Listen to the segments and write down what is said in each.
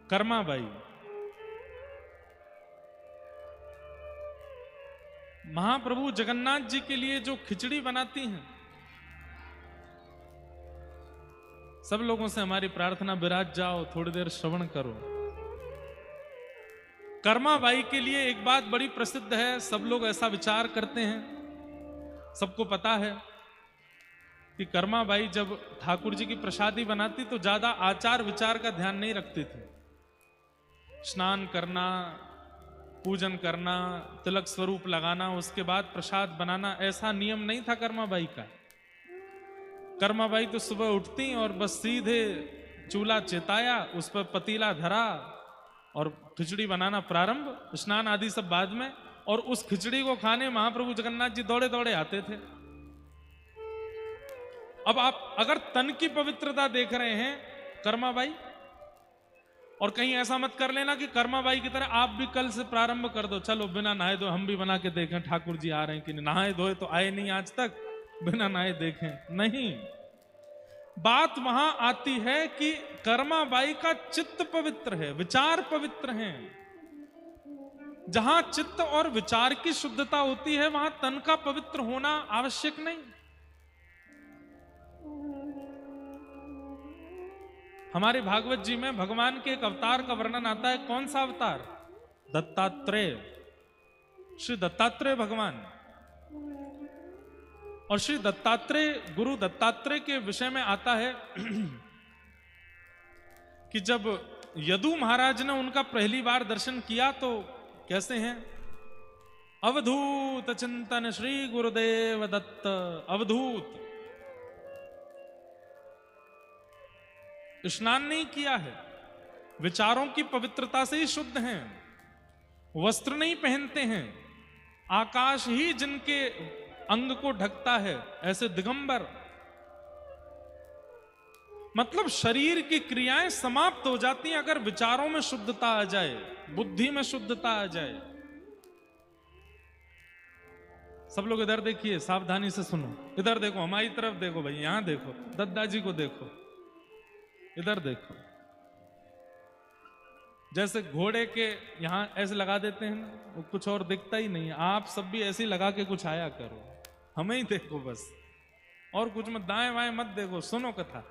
कर्माबाई महाप्रभु जगन्नाथ जी के लिए जो खिचड़ी बनाती हैं, सब लोगों से हमारी प्रार्थना, विराज जाओ, थोड़ी देर श्रवण करो। कर्माबाई के लिए एक बात बड़ी प्रसिद्ध है, सब लोग ऐसा विचार करते हैं, सबको पता है कि कर्माबाई जब ठाकुर जी की प्रसादी बनाती तो ज्यादा आचार विचार का ध्यान नहीं रखती थी। स्नान करना, पूजन करना, तिलक स्वरूप लगाना, उसके बाद प्रसाद बनाना, ऐसा नियम नहीं था कर्माबाई का। कर्माबाई तो सुबह उठती और बस सीधे चूल्हा चेताया, उस पर पतीला धरा और खिचड़ी बनाना प्रारंभ, स्नान आदि सब बाद में। और उस खिचड़ी को खाने महाप्रभु जगन्नाथ जी दौड़े दौड़े आते थे। अब आप अगर तन की पवित्रता देख रहे हैं कर्माबाई, और कहीं ऐसा मत कर लेना कि कर्माबाई की तरह आप भी कल से प्रारंभ कर दो, चलो बिना नहाए धोए हम भी बना के देखें ठाकुर जी आ रहे हैं कि नहीं। नहाए धोए तो आए नहीं आज तक, बिना नहाए देखें नहीं। बात वहां आती है कि कर्माबाई का चित्त पवित्र है, विचार पवित्र हैं। जहां चित्त और विचार की शुद्धता होती है वहां तन का पवित्र होना आवश्यक नहीं। हमारे भागवत जी में भगवान के एक अवतार का वर्णन आता है। कौन सा अवतार? दत्तात्रेय, श्री दत्तात्रेय भगवान। और श्री दत्तात्रेय, गुरु दत्तात्रेय के विषय में आता है कि जब यदु महाराज ने उनका पहली बार दर्शन किया तो कैसे हैं? अवधूत चिंतन श्री गुरुदेव दत्त। अवधूत, स्नान नहीं किया है, विचारों की पवित्रता से ही शुद्ध हैं, वस्त्र नहीं पहनते हैं, आकाश ही जिनके अंग को ढकता है, ऐसे दिगंबर। मतलब शरीर की क्रियाएं समाप्त हो जाती हैं अगर विचारों में शुद्धता आ जाए, बुद्धि में शुद्धता आ जाए। सब लोग इधर देखिए, सावधानी से सुनो, इधर देखो, हमारी तरफ देखो भाई, यहां देखो, दद्दा जी को देखो, इधर देखो। जैसे घोड़े के यहां ऐसे लगा देते हैं ना, वो कुछ और दिखता ही नहीं है। आप सब भी ऐसे ही लगा के कुछ आया करो, हमें ही देखो बस, और कुछ मत, दाएं बाएं मत देखो, सुनो कथा।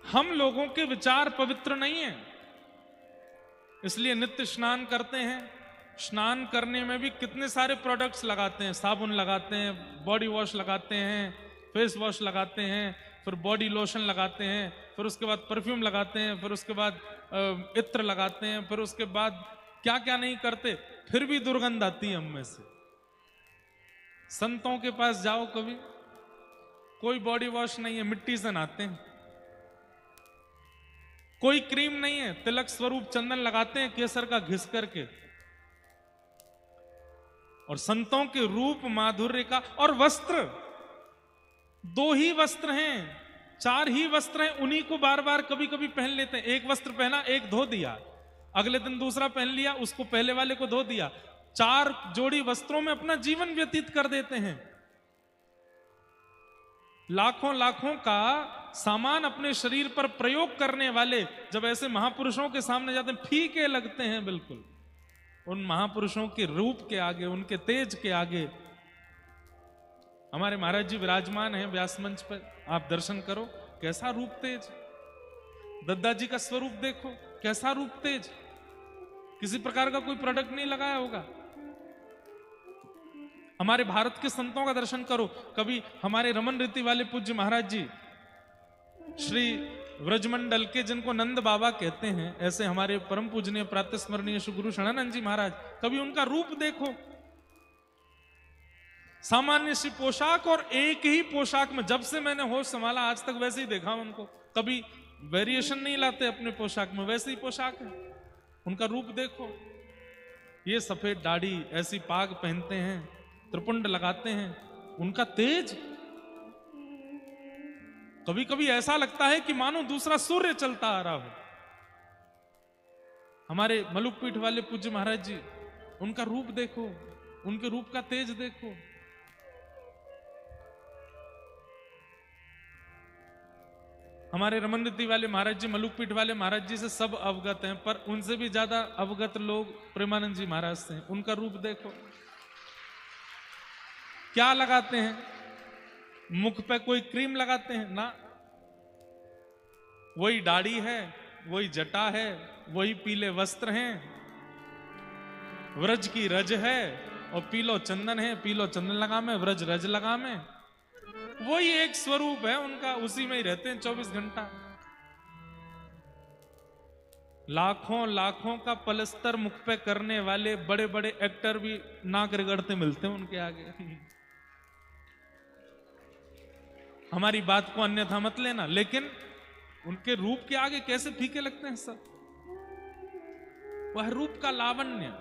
हम लोगों के विचार पवित्र नहीं है, इसलिए नित्य स्नान करते हैं। स्नान करने में भी कितने सारे प्रोडक्ट्स लगाते हैं, साबुन लगाते हैं, बॉडी वॉश लगाते हैं, फेस वॉश लगाते हैं, फिर बॉडी लोशन लगाते हैं, फिर उसके बाद परफ्यूम लगाते हैं, फिर उसके बाद इत्र लगाते हैं, फिर उसके बाद क्या क्या नहीं करते, फिर भी दुर्गंध आती है हम में से। संतों के पास जाओ कभी, कोई बॉडी वॉश नहीं है, मिट्टी से नहाते हैं, कोई क्रीम नहीं है, तिलक स्वरूप चंदन लगाते हैं केसर का घिस करके। और संतों के रूप माधुर्य का, और वस्त्र, दो ही वस्त्र हैं, चार ही वस्त्र हैं, उन्हीं को बार बार कभी कभी पहन लेते हैं। एक वस्त्र पहना, एक धो दिया, अगले दिन दूसरा पहन लिया, उसको पहले वाले को धो दिया। चार जोड़ी वस्त्रों में अपना जीवन व्यतीत कर देते हैं। लाखों लाखों का सामान अपने शरीर पर प्रयोग करने वाले जब ऐसे महापुरुषों के सामने जाते हैं, फीके लगते हैं बिल्कुल। उन महापुरुषों के रूप के आगे, उनके तेज के आगे। हमारे महाराज जी विराजमान हैं व्यास मंच पर, आप दर्शन करो, कैसा रूप तेज। दद्दा जी का स्वरूप देखो, कैसा रूप तेज, किसी प्रकार का कोई प्रोडक्ट नहीं लगाया होगा। हमारे भारत के संतों का दर्शन करो, कभी हमारे रमन रीति वाले पूज्य महाराज जी, श्री व्रजमंडल के, जिनको नंद बाबा कहते हैं, ऐसे हमारे परम पूजनीय प्रातस्मरणीय श्री गुरु शरणानंद जी महाराज, कभी उनका रूप देखो। सामान्य सी पोशाक, और एक ही पोशाक में, जब से मैंने होश संभाला आज तक वैसे ही देखा उनको, कभी वेरिएशन नहीं लाते अपने पोशाक में, वैसे ही पोशाक है। उनका रूप देखो, ये सफेद दाढ़ी, ऐसी पाग पहनते हैं, त्रिपुंड लगाते हैं, उनका तेज। कभी कभी ऐसा लगता है कि मानो दूसरा सूर्य चलता आ रहा हो। हमारे मलुक पीठ वाले पूज्य महाराज जी, उनका रूप देखो, उनके रूप का तेज देखो। हमारे रमनदीति वाले महाराज जी, मलुकपीठ वाले महाराज जी से सब अवगत हैं, पर उनसे भी ज्यादा अवगत लोग प्रेमानंद जी महाराज से हैं। उनका रूप देखो, क्या लगाते हैं, मुख पे कोई क्रीम लगाते हैं ना, वही दाढ़ी है, वही जटा है, वही पीले वस्त्र हैं, व्रज की रज है और पीलो चंदन है, पीलो चंदन लगा में, व्रज रज लगा में, वही एक स्वरूप है उनका, उसी में ही रहते हैं 24 घंटा। लाखों लाखों का पलस्तर मुख पे करने वाले बड़े बड़े एक्टर भी नाक रगड़ते मिलते हैं उनके आगे। हमारी बात को अन्यथा मत लेना, लेकिन उनके रूप के आगे कैसे फीके लगते हैं सब। वह रूप का लावण्य,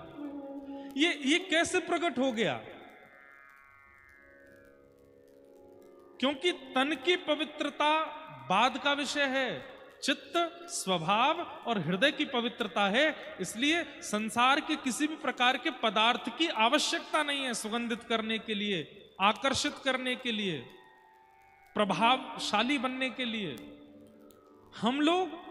ये कैसे प्रकट हो गया? क्योंकि तन की पवित्रता बाद का विषय है, चित्त, स्वभाव और हृदय की पवित्रता है। इसलिए संसार के किसी भी प्रकार के पदार्थ की आवश्यकता नहीं है सुगंधित करने के लिए, आकर्षित करने के लिए, प्रभावशाली बनने के लिए। हम लोग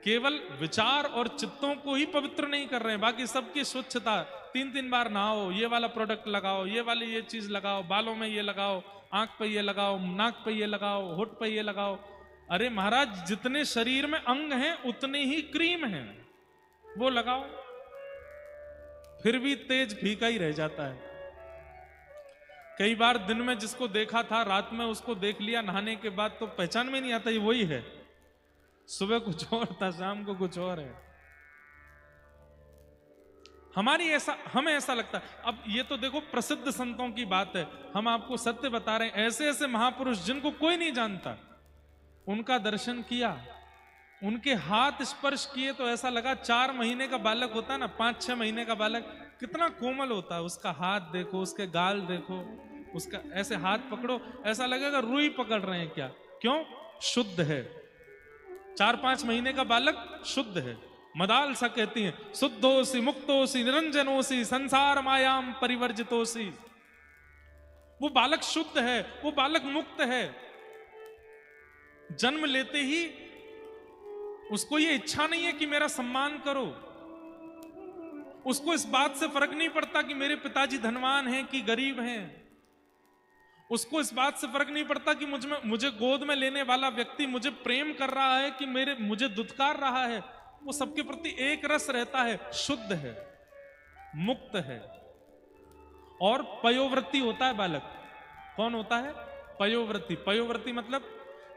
केवल विचार और चित्तों को ही पवित्र नहीं कर रहे हैं, बाकी सबकी स्वच्छता, 3-3 बार नहाओ, ये वाला प्रोडक्ट लगाओ, ये वाली ये चीज लगाओ, बालों में ये लगाओ, आंख पे ये लगाओ, नाक पे ये लगाओ, होठ पे ये लगाओ। अरे महाराज, जितने शरीर में अंग हैं उतने ही क्रीम हैं, वो लगाओ, फिर भी तेज फीका ही रह जाता है। कई बार दिन में जिसको देखा था, रात में उसको देख लिया नहाने के बाद, तो पहचान में नहीं आता ये वही है। सुबह कुछ और था, शाम को कुछ और है। हमें ऐसा लगता है। अब ये तो देखो प्रसिद्ध संतों की बात है, हम आपको सत्य बता रहे हैं। ऐसे ऐसे महापुरुष जिनको कोई नहीं जानता, उनका दर्शन किया, उनके हाथ स्पर्श किए तो ऐसा लगा 4 महीने का बालक होता है ना, 5-6 महीने का बालक, कितना कोमल होता है। उसका हाथ देखो, उसके गाल देखो, उसका ऐसे हाथ पकड़ो, ऐसा लगेगा रुई पकड़ रहे हैं क्या। क्यों? शुद्ध है। 4-5 महीने का बालक शुद्ध है। मदाल सा कहती हैं, शुद्धोसी मुक्तोसी निरंजनोसी संसार मायाम परिवर्जितोसी। वो बालक शुद्ध है, वो बालक मुक्त है। जन्म लेते ही उसको ये इच्छा नहीं है कि मेरा सम्मान करो, उसको इस बात से फर्क नहीं पड़ता कि मेरे पिताजी धनवान हैं कि गरीब हैं, उसको इस बात से फर्क नहीं पड़ता कि मुझे गोद में लेने वाला व्यक्ति मुझे प्रेम कर रहा है कि मुझे दुत्कार रहा है। वो सबके प्रति एक रस रहता है, शुद्ध है, मुक्त है। और पयोवृत्ति होता है बालक। कौन होता है? पयोवृत्ति। पयोवृत्ति मतलब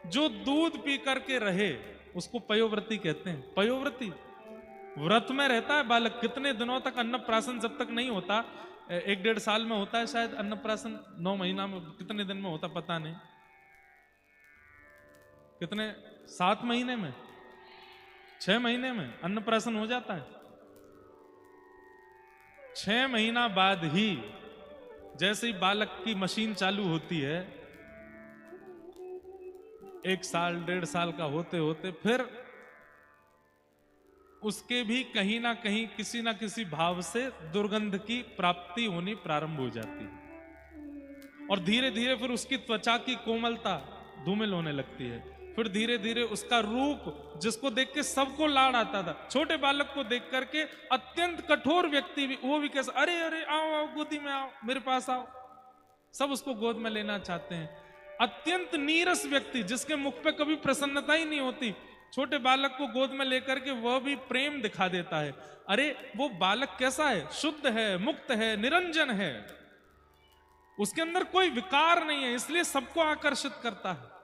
जो दूध पी करके रहे उसको पयोवृत्ति कहते हैं। पयोवृत्ति व्रत में रहता है बालक। कितने दिनों तक अन्नप्राशन जब तक नहीं होता, 1-1.5 साल में होता है शायद अन्नप्राशन, 9 महीना में, कितने दिन में होता पता नहीं, कितने 7 महीने में, 6 महीने में अन्नप्राशन हो जाता है। 6 महीना बाद ही जैसे ही बालक की मशीन चालू होती है, 1 साल 1.5 साल का होते होते फिर उसके भी कहीं ना कहीं किसी ना किसी भाव से दुर्गंध की प्राप्ति होनी प्रारंभ हो जाती है। और धीरे धीरे फिर उसकी त्वचा की कोमलता धूमिल होने लगती है। फिर धीरे धीरे उसका रूप, जिसको देख के सबको लाड़ आता था, छोटे बालक को देख करके अत्यंत कठोर व्यक्ति भी, वो भी कैसा, अरे अरे आओ आओ, गोदी में आओ, मेरे पास आओ, सब उसको गोद में लेना चाहते हैं। अत्यंत नीरस व्यक्ति, जिसके मुख पे कभी प्रसन्नता ही नहीं होती, छोटे बालक को गोद में लेकर के वह भी प्रेम दिखा देता है। अरे वो बालक कैसा है? शुद्ध है, मुक्त है, निरंजन है, उसके अंदर कोई विकार नहीं है, इसलिए सबको आकर्षित करता है।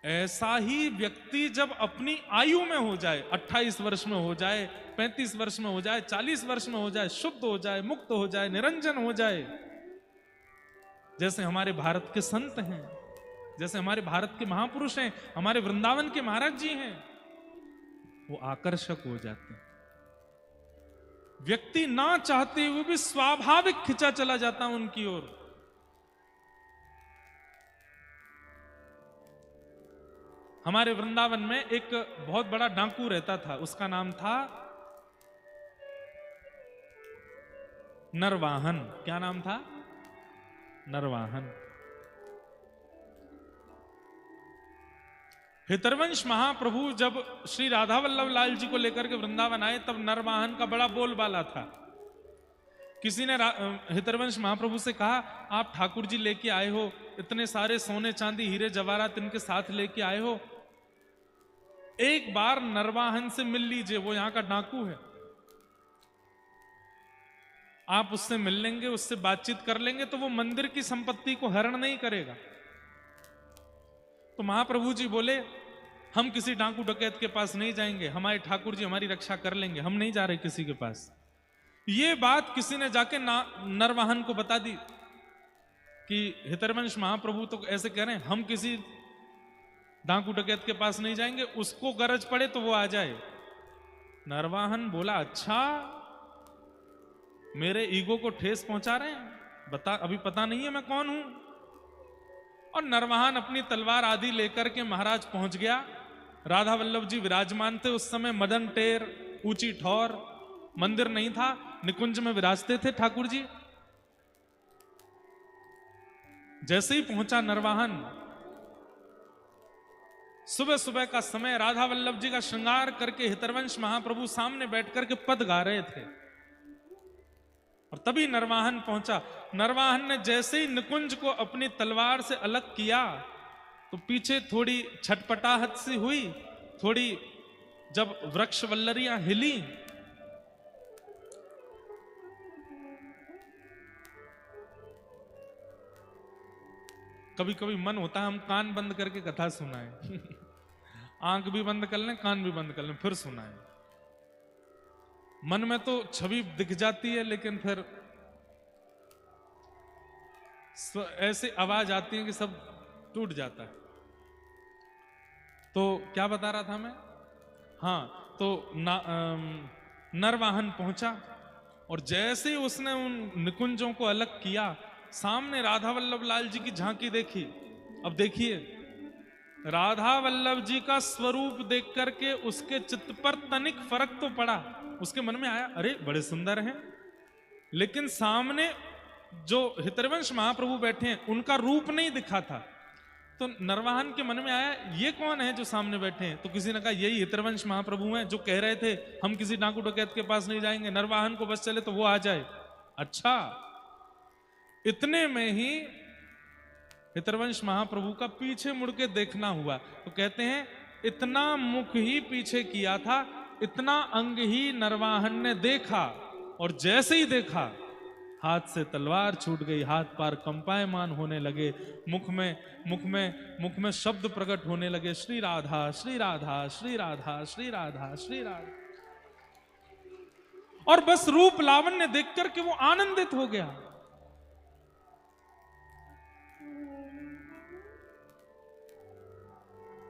ऐसा ही व्यक्ति जब अपनी आयु में हो जाए, 28 वर्ष में हो जाए, 35 वर्ष में हो जाए, 40 वर्ष में हो जाए, शुद्ध हो जाए, मुक्त हो जाए, निरंजन हो जाए, जैसे हमारे भारत के संत हैं, जैसे हमारे भारत के महापुरुष हैं, हमारे वृंदावन के महाराज जी हैं, वो आकर्षक हो जाते हैं। व्यक्ति ना चाहते हुए भी स्वाभाविक खिंचा चला जाता उनकी ओर। हमारे वृंदावन में एक बहुत बड़ा डाकू रहता था, उसका नाम था नरवाहन। क्या नाम था? नरवाहन। हितरवंश महाप्रभु जब श्री राधा वल्लभ लाल जी को लेकर के वृंदावन आए, तब नरवाहन का बड़ा बोलबाला था। किसी ने हितरवंश महाप्रभु से कहा, आप ठाकुर जी लेके आए हो, इतने सारे सोने चांदी हीरे जवाहरात इनके साथ लेके आए हो, एक बार नरवाहन से मिल लीजिए, वो यहां का डाकू है, आप उससे मिल लेंगे, उससे बातचीत कर लेंगे तो वो मंदिर की संपत्ति को हरण नहीं करेगा। तो महाप्रभु जी बोले, हम किसी डाकू डकैत के पास नहीं जाएंगे, हमारे ठाकुर जी हमारी रक्षा कर लेंगे, हम नहीं जा रहे किसी के पास। ये बात किसी ने जाके नरवाहन को बता दी कि हितरवंश महाप्रभु तो ऐसे कह रहे हैं, हम किसी डाकू डकैत के पास नहीं जाएंगे, उसको गरज पड़े तो वो आ जाए। नरवाहन बोला, अच्छा मेरे ईगो को ठेस पहुंचा रहे हैं, बता, अभी पता नहीं है मैं कौन हूं। और नरवाहन अपनी तलवार आदि लेकर के महाराज पहुंच गया। राधा वल्लभ जी विराजमान थे उस समय, मदन टेर, ऊंची ठौर, मंदिर नहीं था, निकुंज में विराजते थे ठाकुर जी। जैसे ही पहुंचा नरवाहन, सुबह सुबह का समय, राधा वल्लभ जी का श्रृंगार करके हितरवंश महाप्रभु सामने बैठकर के पद गा रहे थे, और तभी नरवाहन पहुंचा। नरवाहन ने जैसे ही निकुंज को अपनी तलवार से अलग किया तो पीछे थोड़ी छटपटाहट सी हुई, थोड़ी जब वृक्ष वल्लरियां हिली, कभी कभी मन होता है हम कान बंद करके कथा सुनाएं आंख भी बंद कर लें, कान भी बंद कर लें, फिर सुनाएं। मन में तो छवि दिख जाती है, लेकिन फिर ऐसे आवाज आती है कि सब टूट जाता है। तो क्या बता रहा था मैं? हाँ, तो नरवाहन पहुंचा, और जैसे ही उसने उन निकुंजों को अलग किया, सामने राधा वल्लभ लाल जी की झांकी देखी। अब देखिए, राधा वल्लभ जी का स्वरूप देख करके उसके चित्त पर तनिक फर्क तो पड़ा, उसके मन में आया, अरे बड़े सुंदर हैं, लेकिन सामने जो हितरवंश महाप्रभु बैठे हैं उनका रूप नहीं दिखा था। तो नरवाहन के मन में आया, ये कौन है जो सामने बैठे हैं? तो किसी ने कहा, यही हितरवंश महाप्रभु हैं जो कह रहे थे हम किसी डाकू डकैत के पास नहीं जाएंगे, नरवाहन को बस चले तो वो आ जाए। अच्छा, इतने में ही हितरवंश महाप्रभु का पीछे मुड़ के देखना हुआ। तो कहते हैं, इतना मुख ही पीछे किया था, इतना अंग ही नरवाहन ने देखा, और जैसे ही देखा हाथ से तलवार छूट गई, हाथ पार कंपायमान होने लगे, मुख में शब्द प्रकट होने लगे, श्री राधा श्री राधा श्री राधा श्री राधा श्री राधा। और बस रूप लावण्य देख करके वो आनंदित हो गया।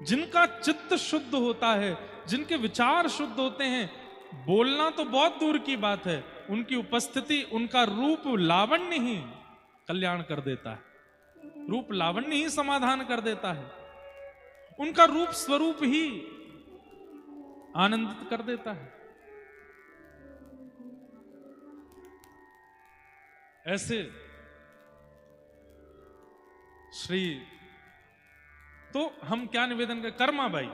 जिनका चित्त शुद्ध होता है, जिनके विचार शुद्ध होते हैं, बोलना तो बहुत दूर की बात है, उनकी उपस्थिति, उनका रूप लावण्य ही कल्याण कर देता है, रूप लावण्य ही समाधान कर देता है, उनका रूप स्वरूप ही आनंदित कर देता है। ऐसे श्री, तो हम क्या निवेदन करें? कर्माबाई,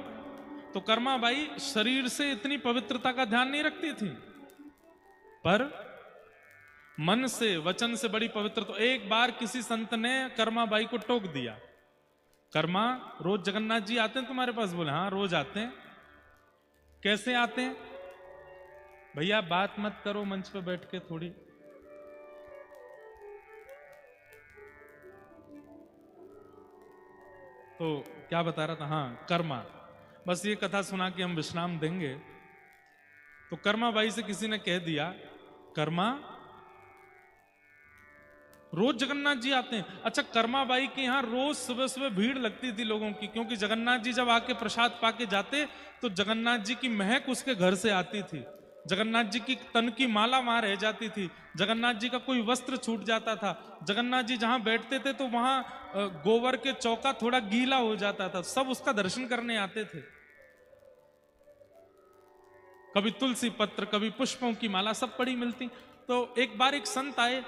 तो कर्माबाई शरीर से इतनी पवित्रता का ध्यान नहीं रखती थी, पर मन से, वचन से बड़ी पवित्र। तो एक बार किसी संत ने कर्माबाई को टोक दिया, कर्मा रोज जगन्नाथ जी आते हैं तुम्हारे पास? बोले हाँ रोज आते हैं। कैसे आते हैं? भैया बात मत करो मंच पे बैठ के थोड़ी। तो क्या बता रहा था? हाँ कर्मा, बस ये कथा सुना के हम विश्राम देंगे। तो कर्माबाई से किसी ने कह दिया, कर्मा रोज जगन्नाथ जी आते हैं? अच्छा, कर्माबाई के यहाँ रोज सुबह सुबह भीड़ लगती थी लोगों की, क्योंकि जगन्नाथ जी जब आके प्रसाद पाके जाते तो जगन्नाथ जी की महक उसके घर से आती थी, जगन्नाथ जी की तन की माला वहां रह जाती थी, जगन्नाथ जी का कोई वस्त्र छूट जाता था, जगन्नाथ जी जहां बैठते थे तो वहां गोबर के चौका थोड़ा गीला हो जाता था, सब उसका दर्शन करने आते थे। कभी तुलसी पत्र, कभी पुष्पों की माला, सब पड़ी मिलती। तो एक बार एक संत आए,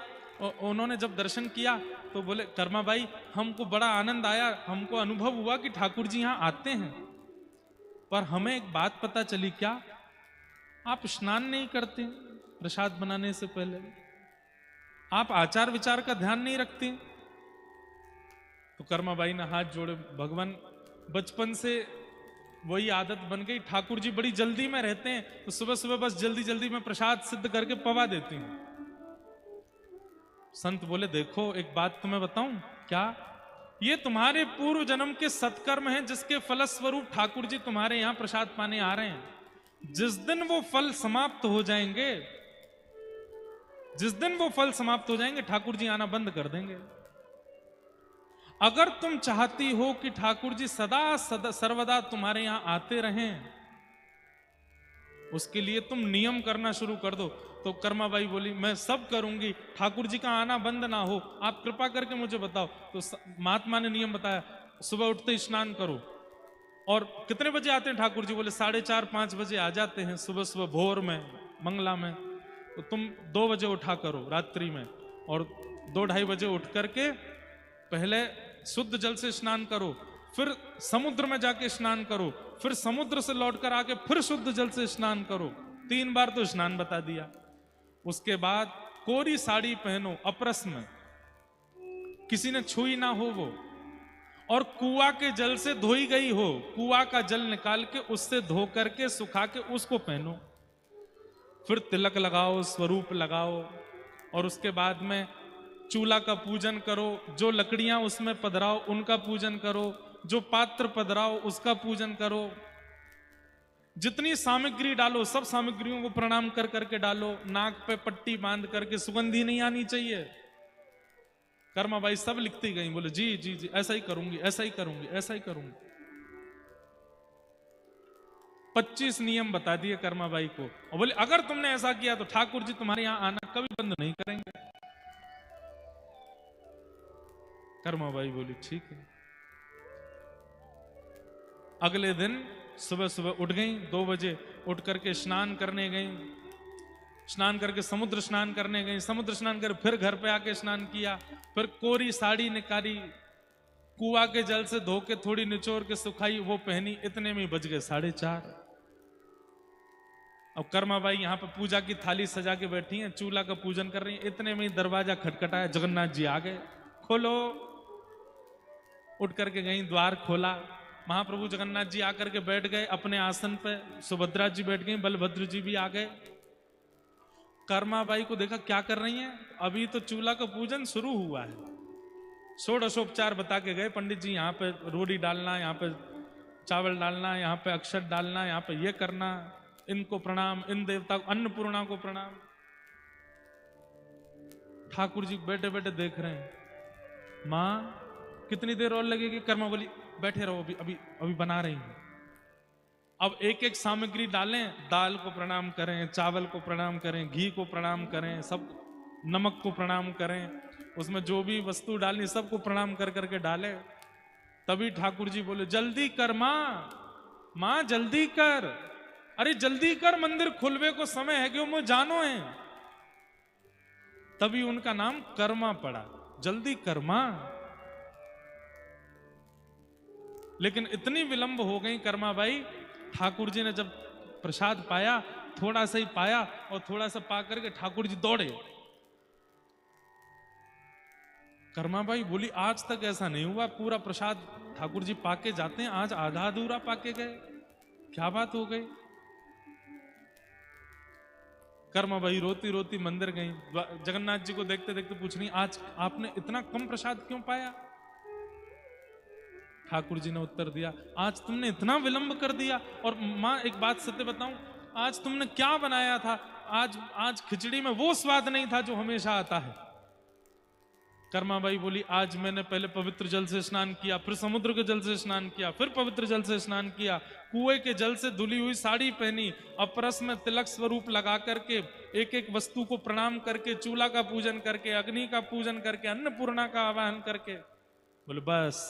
उन्होंने जब दर्शन किया तो बोले, कर्माबाई हमको बड़ा आनंद आया, हमको अनुभव हुआ कि ठाकुर जी यहाँ आते हैं। पर हमें एक बात पता चली, क्या आप स्नान नहीं करते प्रसाद बनाने से पहले? आप आचार विचार का ध्यान नहीं रखते? तो कर्माबाई ने हाथ जोड़े, भगवान बचपन से वही आदत बन गई, ठाकुर जी बड़ी जल्दी में रहते हैं, तो सुबह सुबह बस जल्दी जल्दी में प्रसाद सिद्ध करके पवा देती हूं। संत बोले, देखो एक बात तुम्हें बताऊं, क्या? ये तुम्हारे पूर्व जन्म के सत्कर्म हैं, जिसके फलस्वरूप ठाकुर जी तुम्हारे यहां प्रसाद पाने आ रहे हैं। जिस दिन वो फल समाप्त हो जाएंगे, जिस दिन वो फल समाप्त हो जाएंगे, ठाकुर जी आना बंद कर देंगे। अगर तुम चाहती हो कि ठाकुर जी सदा सर्वदा तुम्हारे यहां आते रहें, उसके लिए तुम नियम करना शुरू कर दो। तो कर्माबाई बोली, मैं सब करूंगी, ठाकुर जी का आना बंद ना हो, आप कृपा करके मुझे बताओ। तो महात्मा ने नियम बताया, सुबह उठते ही स्नान करो। और कितने बजे आते हैं ठाकुर जी? बोले 4:30-5 बजे आ जाते हैं, सुबह सुबह भोर में, मंगला में। तो तुम 2 बजे उठा करो रात्रि में, और 2-2:30 बजे उठ करके पहले शुद्ध जल से स्नान करो, फिर समुद्र में जाके स्नान करो, फिर समुद्र से लौटकर आके फिर शुद्ध जल से स्नान करो। 3 बार तो स्नान बता दिया। उसके बाद कोरी साड़ी पहनो, अपरस में, किसी ने छुई ना हो वो, और कुआ के जल से धोई गई हो, कुआ का जल निकाल के उससे धो करके सुखा के उसको पहनो। फिर तिलक लगाओ, स्वरूप लगाओ, और उसके बाद में चूल्हा का पूजन करो, जो लकड़ियां उसमें पधराओ उनका पूजन करो, जो पात्र पधराओ उसका पूजन करो, जितनी सामग्री डालो सब सामग्रियों को प्रणाम कर करके डालो, नाक पे पट्टी बांध करके, सुगंधी नहीं आनी चाहिए। कर्माबाई सब लिखती गई, बोले जी जी जी, ऐसा ही करूंगी, ऐसा ही करूंगी, ऐसा ही करूंगी। 25 नियम बता दिए कर्माबाई को, और बोले अगर तुमने ऐसा किया तो ठाकुर जी तुम्हारे यहां आना कभी बंद नहीं करेंगे। कर्माबाई बोली ठीक है। अगले दिन सुबह सुबह उठ गई, 2 बजे उठ करके स्नान करने गई, स्नान करके समुद्र स्नान करने गई, समुद्र स्नान कर फिर घर पे आके स्नान किया, फिर कोरी साड़ी निकाली, कुआ के जल से धो के थोड़ी निचोड़ के सुखाई, वो पहनी। इतने में बज गए 4:30। अब कर्माबाई यहाँ पे पूजा की थाली सजा के बैठी हैं, चूल्हा का पूजन कर रही हैं। इतने में दरवाजा खटखटाया, जगन्नाथ जी आ गए, खोलो। उठ करके गई, द्वार खोला, महाप्रभु जगन्नाथ जी आकर के बैठ गए अपने आसन पे, सुभद्रा जी बैठ गई, बलभद्र जी भी आ गए। कर्माबाई को देखा क्या कर रही हैं, अभी तो चूल्हा का पूजन शुरू हुआ है। षोडशोपचार बता के गए पंडित जी, यहाँ पे रोटी डालना, यहाँ पे चावल डालना, यहाँ पे अक्षत डालना, यहाँ पे ये करना, इनको प्रणाम, इन देवता को, अन्नपूर्णा को प्रणाम। ठाकुर जी बैठे बैठे देख रहे हैं, मां कितनी देर और लगेगी? कर्मा बोली बैठे रहो, अभी अभी अभी बना रही हूं। अब एक एक सामग्री डालें, दाल को प्रणाम करें, चावल को प्रणाम करें, घी को प्रणाम करें, सब नमक को प्रणाम करें, उसमें जो भी वस्तु डालनी सबको प्रणाम कर करके डालें। तभी ठाकुर जी बोले जल्दी कर मां, मां जल्दी कर, अरे जल्दी कर, मंदिर खुलवे को समय है, क्यों मुझे जानो है। तभी उनका नाम कर्मा पड़ा, जल्दी कर मां। लेकिन इतनी विलंब हो गई कर्माबाई, ठाकुर जी ने जब प्रसाद पाया, थोड़ा सा ही पाया, और थोड़ा सा पा करके ठाकुर जी दौड़े। कर्माबाई बोली आज तक ऐसा नहीं हुआ, पूरा प्रसाद ठाकुर जी पाके जाते हैं, आज आधा अधूरा पाके गए, क्या बात हो गई। कर्माबाई रोती रोती मंदिर गई, जगन्नाथ जी को देखते देखते पूछ रही, आज आपने इतना कम प्रसाद क्यों पाया? ठाकुर जी ने उत्तर दिया, आज तुमने इतना विलंब कर दिया। और मां एक बात सत्य बताऊं, आज तुमने क्या बनाया था? आज खिचड़ी में वो स्वाद नहीं था जो हमेशा आता है। कर्माबाई बोली आज मैंने पहले पवित्र जल से स्नान किया, फिर समुद्र के जल से स्नान किया, फिर पवित्र जल से स्नान किया, कुएं के जल से धुली हुई साड़ी पहनी, अपरस में तिलक स्वरूप लगा करके, एक एक वस्तु को प्रणाम करके, चूल्हा का पूजन करके, अग्नि का पूजन करके, अन्नपूर्णा का आवाहन करके। बोले बस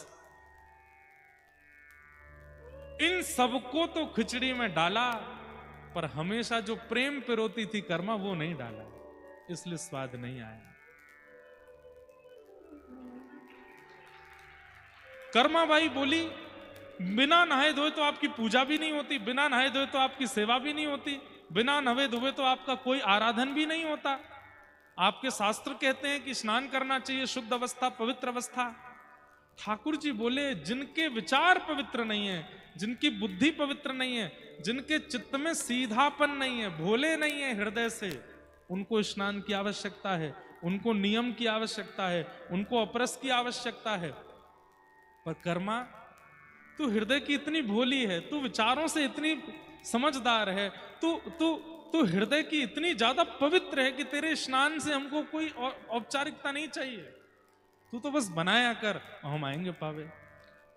इन सबको तो खिचड़ी में डाला, पर हमेशा जो प्रेम पिरोती थी कर्मा, वो नहीं डाला, इसलिए स्वाद नहीं आया। कर्माबाई बोली बिना नहाए धोए तो आपकी पूजा भी नहीं होती, बिना नहाए धोए तो आपकी सेवा भी नहीं होती, बिना नहाए धोए तो आपका कोई आराधन भी नहीं होता। आपके शास्त्र कहते हैं कि स्नान करना चाहिए, शुद्ध अवस्था, पवित्र अवस्था। ठाकुर जी बोले जिनके विचार पवित्र नहीं है, जिनकी बुद्धि पवित्र नहीं है, जिनके चित्त में सीधापन नहीं है, भोले नहीं है हृदय से, उनको स्नान की आवश्यकता है, उनको नियम की आवश्यकता है, उनको अपरस की आवश्यकता है। पर कर्मा, तू हृदय की इतनी भोली है, तू विचारों से इतनी समझदार है, तू हृदय की इतनी ज्यादा पवित्र है कि तेरे स्नान से हमको कोई औपचारिकता नहीं चाहिए, तू तो बस बनाया कर, हम आएंगे पावे।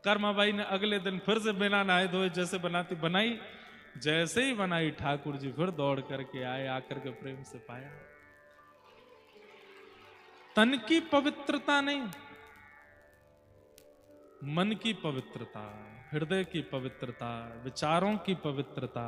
कर्माबाई ने अगले दिन फिर से बिना नहाए धोए जैसे बनाती बनाई, जैसे ही बनाई ठाकुर जी फिर दौड़ करके आए, आकर के प्रेम से पाया। तन की पवित्रता नहीं, मन की पवित्रता, हृदय की पवित्रता, विचारों की पवित्रता,